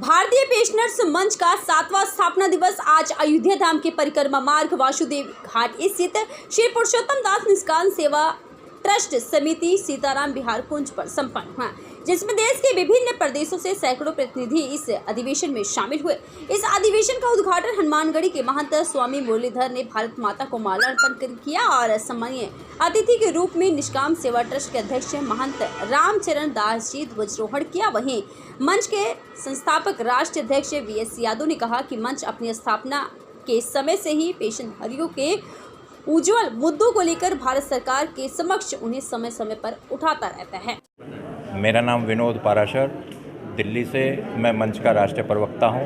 भारतीय पेंशनर्स मंच का 7वां स्थापना दिवस आज अयोध्या धाम के परिक्रमा मार्ग वासुदेव घाट स्थित श्री पुरुषोत्तम दास निष्काम सेवा ट्रस्ट समिति सीताराम बिहार कुंज पर संपन्न हुआ, जिसमें देश के विभिन्न प्रदेशों से सैकड़ों प्रतिनिधि इस अधिवेशन में शामिल हुए। इस अधिवेशन का उद्घाटन हनुमानगढ़ी के महंत स्वामी मुरलीधर ने भारत माता को माला अर्पण किया और सम्मानीय अतिथि के रूप में निष्काम सेवा ट्रस्ट के अध्यक्ष महंत रामचरण दास जी ध्वजारोहण किया। वहीं मंच के संस्थापक राष्ट्रीय अध्यक्ष VS यादव ने कहा कि मंच अपनी स्थापना के समय से ही पेंशनधारियों के उज्जवल मुद्दों को लेकर भारत सरकार के समक्ष उन्हें समय समय पर उठाता रहता है। मेरा नाम विनोद पाराशर, दिल्ली से मैं मंच का राष्ट्रीय प्रवक्ता हूं।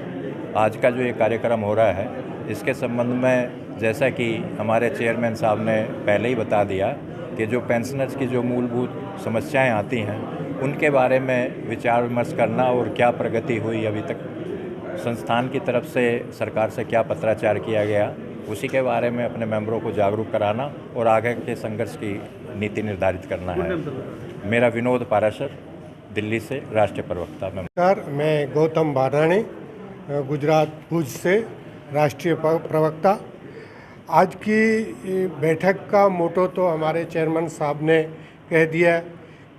आज का जो ये कार्यक्रम हो रहा है, इसके संबंध में जैसा कि हमारे चेयरमैन साहब ने पहले ही बता दिया कि जो पेंशनर्स की जो मूलभूत समस्याएं आती हैं, उनके बारे में विचार विमर्श करना और क्या प्रगति हुई अभी तक, संस्थान की तरफ से सरकार से क्या पत्राचार किया गया, उसी के बारे में अपने मेंबरों को जागरूक कराना और आगे के संघर्ष की नीति निर्धारित करना है। मेरा विनोद पाराशर, दिल्ली से राष्ट्रीय प्रवक्ता। नमस्कार, मैं गौतम बाराणी, गुजरात भुज से राष्ट्रीय प्रवक्ता। आज की बैठक का मोटो तो हमारे चेयरमैन साहब ने कह दिया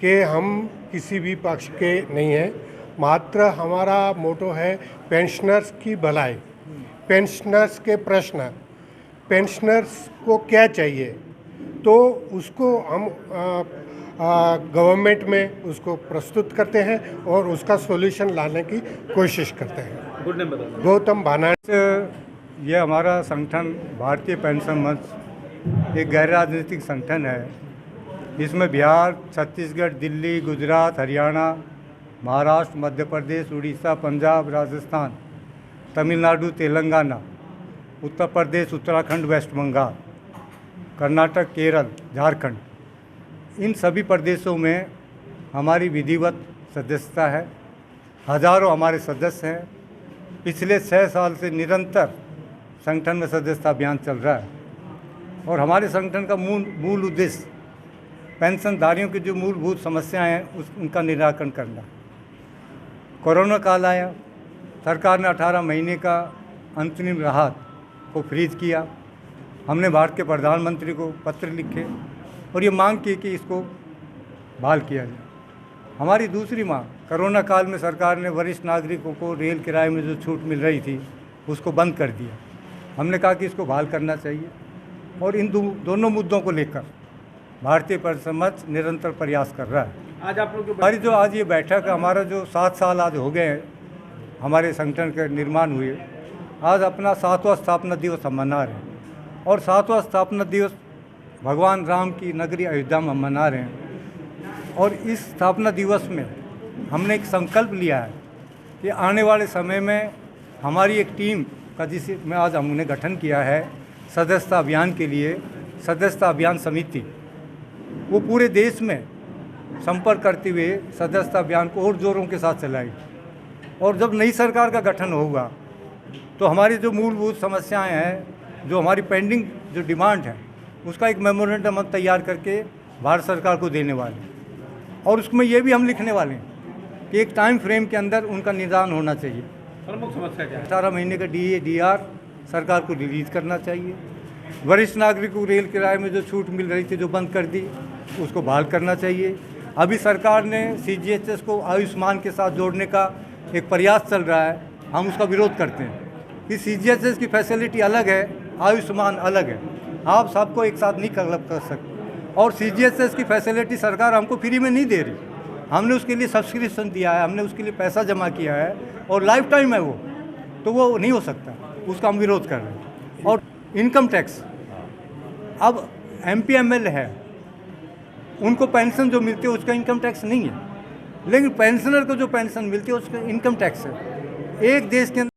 कि हम किसी भी पक्ष के नहीं हैं, मात्र हमारा मोटो है पेंशनर्स की भलाई, पेंशनर्स के प्रश्न, पेंशनर्स को क्या चाहिए, तो उसको हम गवर्नमेंट में उसको प्रस्तुत करते हैं और उसका सॉल्यूशन लाने की कोशिश करते हैं। गौतम बानाणी। ये हमारा संगठन भारतीय पेंशन मंच एक गैर राजनीतिक संगठन है। इसमें बिहार, छत्तीसगढ़, दिल्ली, गुजरात, हरियाणा, महाराष्ट्र, मध्य प्रदेश, उड़ीसा, पंजाब, राजस्थान, तमिलनाडु, तेलंगाना, उत्तर प्रदेश, उत्तराखंड, वेस्ट बंगाल, कर्नाटक, केरल, झारखंड, इन सभी प्रदेशों में हमारी विधिवत सदस्यता है। हजारों हमारे सदस्य हैं। पिछले 6 साल से निरंतर संगठन में सदस्यता अभियान चल रहा है और हमारे संगठन का मूल उद्देश्य पेंशनधारियों की जो मूलभूत समस्याएं हैं उनका निराकरण करना। कोरोना काल आया, सरकार ने 18 महीने का अंतरिम राहत को फ्रीज किया। हमने भारत के प्रधानमंत्री को पत्र लिखे और ये मांग की कि इसको बहाल किया जाए। हमारी दूसरी मांग, कोरोना काल में सरकार ने वरिष्ठ नागरिकों को रेल किराए में जो छूट मिल रही थी उसको बंद कर दिया। हमने कहा कि इसको बहाल करना चाहिए और इन दोनों मुद्दों को लेकर भारतीय पेंशन मंच निरंतर प्रयास कर रहा है। आज आप लोग हमारी जो आज ये बैठक, हमारा जो 7 साल आज हो गए हैं हमारे संगठन के निर्माण हुए, आज अपना 7वां स्थापना दिवस हम मना रहे हैं और 7वां स्थापना दिवस भगवान राम की नगरी अयोध्या में हम मना रहे हैं। और इस स्थापना दिवस में हमने एक संकल्प लिया है कि आने वाले समय में हमारी एक टीम का, जिसमें आज हमने गठन किया है सदस्यता अभियान के लिए, सदस्यता अभियान समिति, वो पूरे देश में संपर्क करते हुए सदस्यता अभियान को और जोरों के साथ चलाएगी। और जब नई सरकार का गठन होगा तो हमारी जो मूलभूत समस्याएं हैं, जो हमारी पेंडिंग जो डिमांड है, उसका एक मेमोरेंडम हम तैयार करके भारत सरकार को देने वाले हैं और उसमें ये भी हम लिखने वाले हैं कि एक टाइम फ्रेम के अंदर उनका निदान होना चाहिए। प्रमुख समस्या क्या है? 18 महीने का DAR सरकार को रिलीज करना चाहिए। वरिष्ठ नागरिकों को रेल किराए में जो छूट मिल रही थी, जो बंद कर दी, उसको बहाल करना चाहिए। अभी सरकार ने CGHS को आयुष्मान के साथ जोड़ने का एक प्रयास चल रहा है, हम उसका विरोध करते हैं कि CGHS की फैसिलिटी अलग है, आयुष्मान अलग है, आप सबको एक साथ नहीं क्लब कर सकते। और CGHS की फैसिलिटी सरकार हमको फ्री में नहीं दे रही, हमने उसके लिए सब्सक्रिप्शन दिया है, हमने उसके लिए पैसा जमा किया है और लाइफ टाइम है वो, तो वो नहीं हो सकता, उसका हम विरोध कर रहे हैं। और इनकम टैक्स, अब MP ML है, उनको पेंशन जो मिलती है उसका इनकम टैक्स नहीं है, लेकिन पेंशनर को जो पेंशन मिलती है उसका इनकम टैक्स है। एक देश के